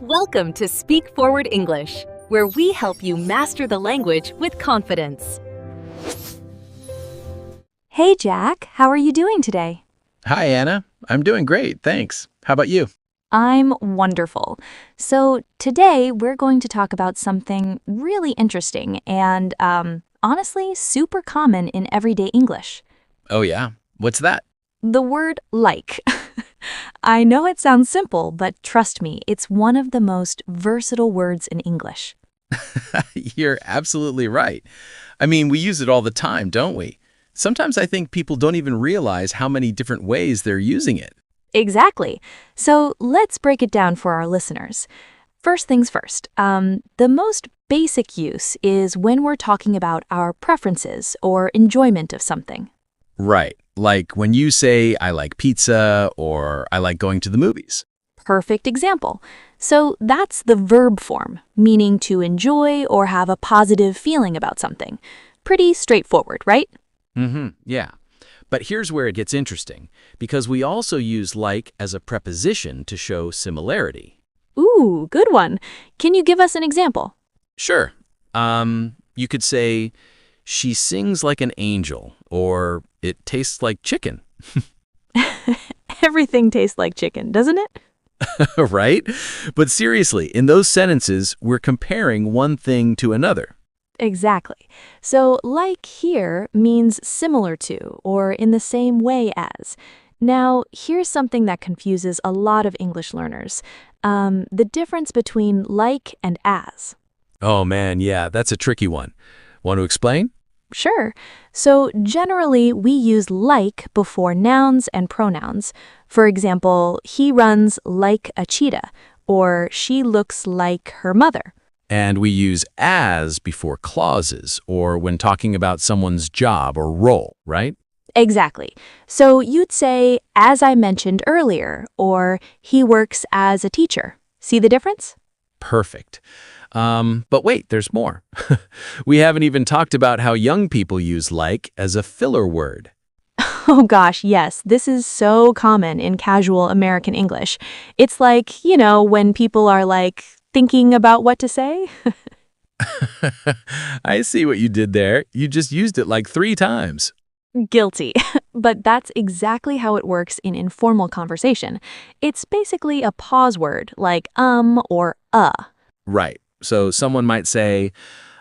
Welcome to Speak Forward English, where we help you master the language with confidence. Hey, Jack, how are you doing today? Hi, Anna. I'm doing great, thanks. How about you? I'm wonderful. So today we're going to talk about something really interesting and, honestly, super common in everyday English. Oh, yeah? What's that? The word like. I know it sounds simple, but trust me, it's one of the most versatile words in English. You're absolutely right. I mean, we use it all the time, don't we? Sometimes I think people don't even realize how many different ways they're using it. Exactly. So let's break it down for our listeners. First things first, the most basic use is when we're talking about our preferences or enjoyment of something. Right. Like when you say, I like pizza or I like going to the movies. Perfect example. So that's the verb form, meaning to enjoy or have a positive feeling about something. Pretty straightforward, right? Yeah. But here's where it gets interesting, because we also use like as a preposition to show similarity. Ooh, good one. Can you give us an example? Sure. You could say, she sings like an angel, or it tastes like chicken. Everything tastes like chicken, doesn't it? Right? But seriously, in those sentences, we're comparing one thing to another. Exactly. So like here means similar to or in the same way as. Now, here's something that confuses a lot of English learners. The difference between like and as. Oh man, yeah, that's a tricky one. Want to explain? Sure. So generally, we use like before nouns and pronouns. For example, he runs like a cheetah, or she looks like her mother. And we use as before clauses, or when talking about someone's job or role, right? Exactly. So you'd say, as I mentioned earlier, or he works as a teacher. See the difference? Perfect. But wait, there's more. We haven't even talked about how young people use like as a filler word. Oh gosh, yes, this is so common in casual American English. It's like, when people are like thinking about what to say. I see what you did there. You just used it like 3 times. Guilty. But that's exactly how it works in informal conversation. It's basically a pause word like or Right. So someone might say,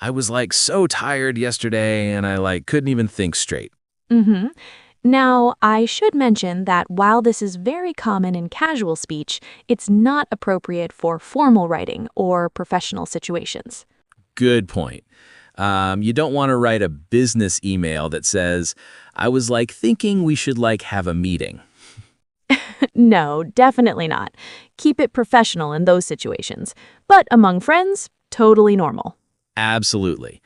I was like so tired yesterday and I like couldn't even think straight. Mm-hmm. Now, I should mention that while this is very common in casual speech, it's not appropriate for formal writing or professional situations. Good point. You don't want to write a business email that says, I was like thinking we should like have a meeting. No, definitely not. Keep it professional in those situations. But among friends, totally normal. Absolutely.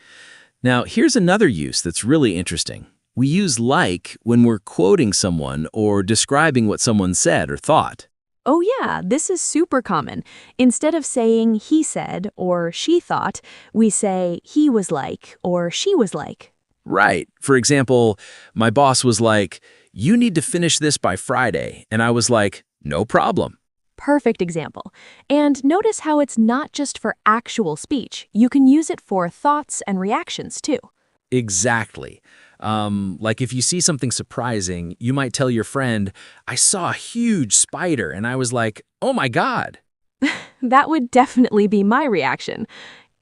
Now, here's another use that's really interesting. We use like when we're quoting someone or describing what someone said or thought. Oh yeah, this is super common. Instead of saying he said or she thought, we say he was like or she was like. Right. For example, my boss was like, you need to finish this by Friday. And I was like, no problem. Perfect example. And notice how it's not just for actual speech. You can use it for thoughts and reactions too. Exactly. Like if you see something surprising, you might tell your friend, I saw a huge spider. And I was like, oh my God. That would definitely be my reaction.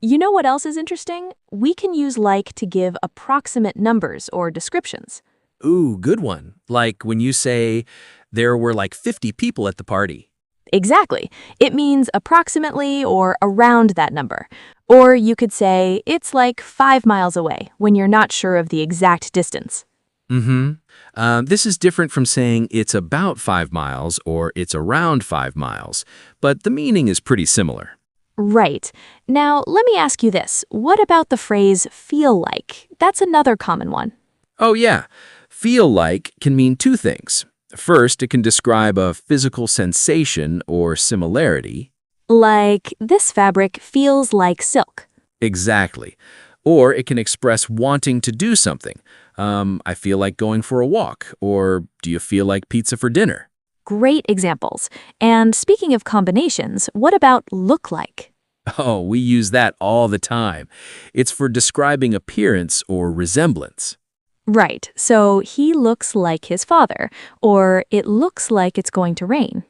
You know what else is interesting? We can use like to give approximate numbers or descriptions. Ooh, good one. Like when you say, there were like 50 people at the party. Exactly. It means approximately or around that number. Or you could say, it's like 5 miles away when you're not sure of the exact distance. This is different from saying it's about 5 miles or it's around 5 miles, but the meaning is pretty similar. Right. Now, let me ask you this. What about the phrase feel like? That's another common one. Oh yeah, feel like can mean 2 things. First, it can describe a physical sensation or similarity. Like, this fabric feels like silk. Exactly. Or it can express wanting to do something. I feel like going for a walk. Or do you feel like pizza for dinner? Great examples. And speaking of combinations, what about look like? Oh, we use that all the time. It's for describing appearance or resemblance. Right, so he looks like his father, or it looks like it's going to rain.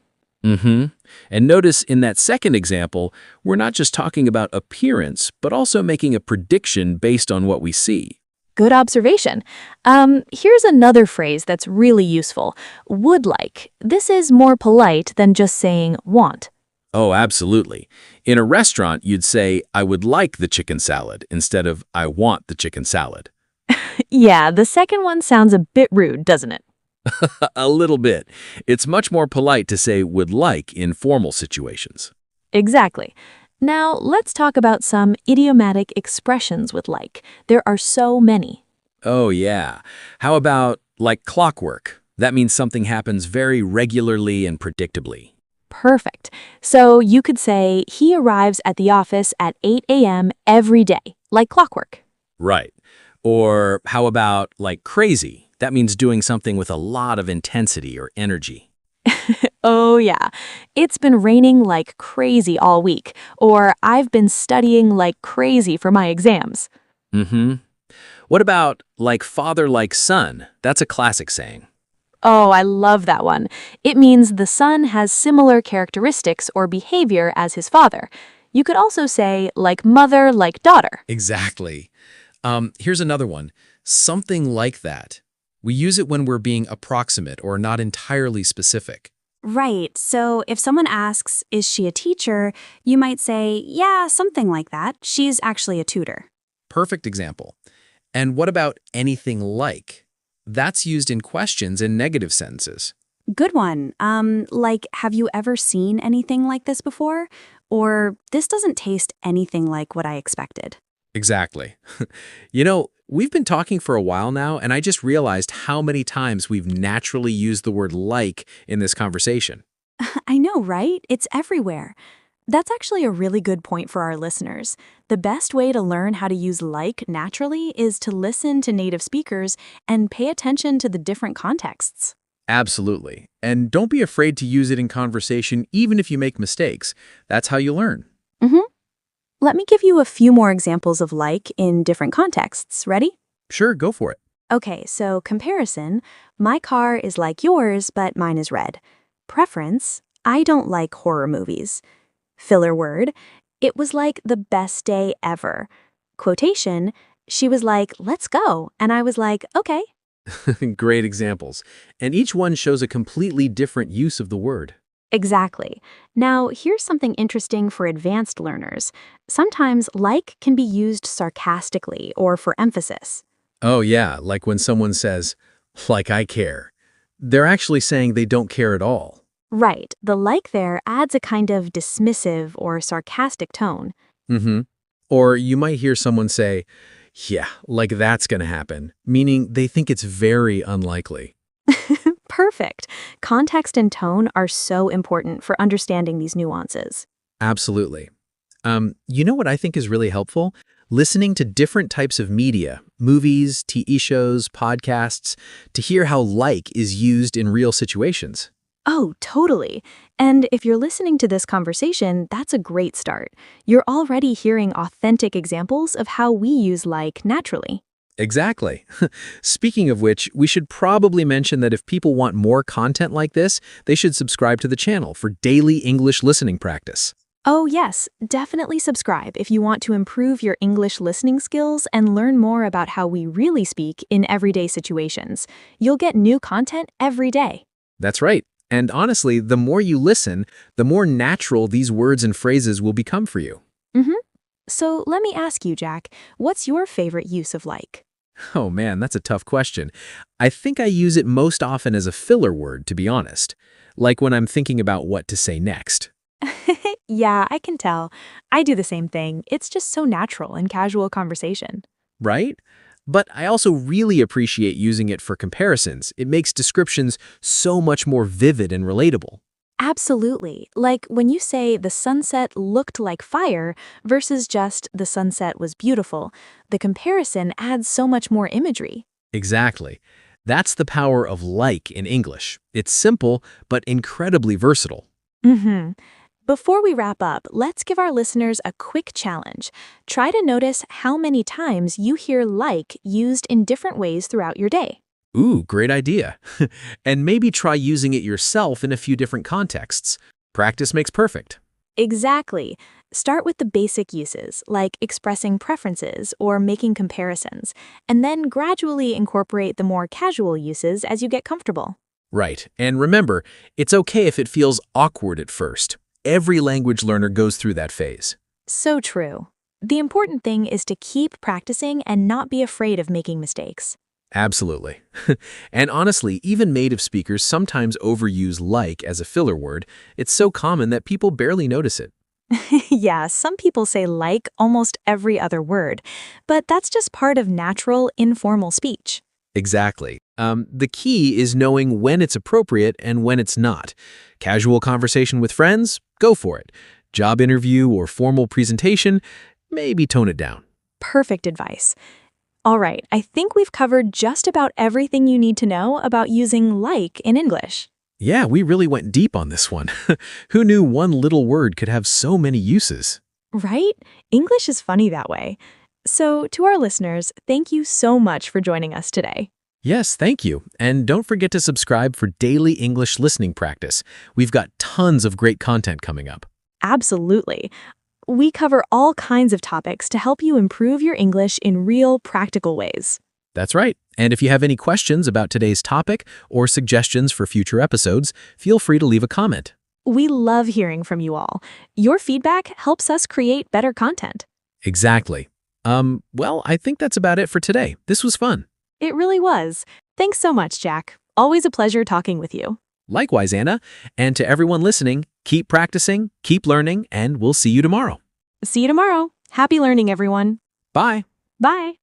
Mm-hmm. And notice in that second example, we're not just talking about appearance, but also making a prediction based on what we see. Good observation. Here's another phrase that's really useful. Would like. This is more polite than just saying want. Oh, absolutely. In a restaurant, you'd say, I would like the chicken salad instead of I want the chicken salad. Yeah, the second one sounds a bit rude, doesn't it? A little bit. It's much more polite to say would like in formal situations. Exactly. Now, let's talk about some idiomatic expressions with like. There are so many. Oh, yeah. How about like clockwork? That means something happens very regularly and predictably. Perfect. So you could say he arrives at the office at 8 a.m. every day, like clockwork. Right. Or how about like crazy? That means doing something with a lot of intensity or energy. Oh, yeah. It's been raining like crazy all week, or I've been studying like crazy for my exams. Mm-hmm. What about like father like son? That's a classic saying. Oh, I love that one. It means the son has similar characteristics or behavior as his father. You could also say like mother like daughter. Exactly. Here's another one. Something like that. We use it when we're being approximate or not entirely specific. Right. So if someone asks, is she a teacher? You might say, yeah, something like that. She's actually a tutor. Perfect example. And what about anything like? That's used in questions in negative sentences. Good one. Like, have you ever seen anything like this before? Or this doesn't taste anything like what I expected. Exactly. We've been talking for a while now, and I just realized how many times we've naturally used the word like in this conversation. I know, right? It's everywhere. That's actually a really good point for our listeners. The best way to learn how to use like naturally is to listen to native speakers and pay attention to the different contexts. Absolutely. And don't be afraid to use it in conversation even if you make mistakes. That's how you learn. Mm-hmm. Let me give you a few more examples of like in different contexts. Ready? Sure, go for it. Okay, so comparison. My car is like yours, but mine is red. Preference. I don't like horror movies. Filler word. It was like the best day ever. Quotation. She was like, let's go. And I was like, okay. Great examples. And each one shows a completely different use of the word. Exactly. Now, here's something interesting for advanced learners. Sometimes like can be used sarcastically or for emphasis. Oh, yeah, like when someone says, like I care. They're actually saying they don't care at all. Right. The like there adds a kind of dismissive or sarcastic tone. Mm-hmm. Or you might hear someone say, yeah, like that's going to happen, meaning they think it's very unlikely. Perfect. Context and tone are so important for understanding these nuances. Absolutely. You know what I think is really helpful? Listening to different types of media, movies, TV shows, podcasts, to hear how like is used in real situations. Oh, totally. And if you're listening to this conversation, that's a great start. You're already hearing authentic examples of how we use like naturally. Exactly. Speaking of which, we should probably mention that if people want more content like this, they should subscribe to the channel for daily English listening practice. Oh, yes, definitely subscribe if you want to improve your English listening skills and learn more about how we really speak in everyday situations. You'll get new content every day. That's right. And honestly, the more you listen, the more natural these words and phrases will become for you. Mm-hmm. So let me ask you, Jack, what's your favorite use of like? Oh man, that's a tough question. I think I use it most often as a filler word, to be honest. Like when I'm thinking about what to say next. Yeah, I can tell. I do the same thing. It's just so natural in casual conversation. Right? But I also really appreciate using it for comparisons. It makes descriptions so much more vivid and relatable. Absolutely. Like when you say the sunset looked like fire versus just the sunset was beautiful, the comparison adds so much more imagery. Exactly. That's the power of like in English. It's simple, but incredibly versatile. Mm-hmm. Before we wrap up, let's give our listeners a quick challenge. Try to notice how many times you hear like used in different ways throughout your day. Ooh, great idea. And maybe try using it yourself in a few different contexts. Practice makes perfect. Exactly. Start with the basic uses, like expressing preferences or making comparisons, and then gradually incorporate the more casual uses as you get comfortable. Right. And remember, it's okay if it feels awkward at first. Every language learner goes through that phase. So true. The important thing is to keep practicing and not be afraid of making mistakes. Absolutely. And honestly, even native speakers sometimes overuse like as a filler word. It's so common that people barely notice it. Yeah, some people say like almost every other word, but that's just part of natural, informal speech. Exactly. The key is knowing when it's appropriate and when it's not. Casual conversation with friends? Go for it. Job interview or formal presentation? Maybe tone it down. Perfect advice. All right, I think we've covered just about everything you need to know about using like in English. Yeah, we really went deep on this one. Who knew one little word could have so many uses? Right? English is funny that way. So, to our listeners, thank you so much for joining us today. Yes, thank you. And don't forget to subscribe for daily English listening practice. We've got tons of great content coming up. Absolutely. We cover all kinds of topics to help you improve your English in real, practical ways. That's right. And if you have any questions about today's topic or suggestions for future episodes, feel free to leave a comment. We love hearing from you all. Your feedback helps us create better content. Exactly. Well, I think that's about it for today. This was fun. It really was. Thanks so much, Jack. Always a pleasure talking with you. Likewise, Anna. And to everyone listening, keep practicing, keep learning, and we'll see you tomorrow. See you tomorrow. Happy learning, everyone. Bye. Bye.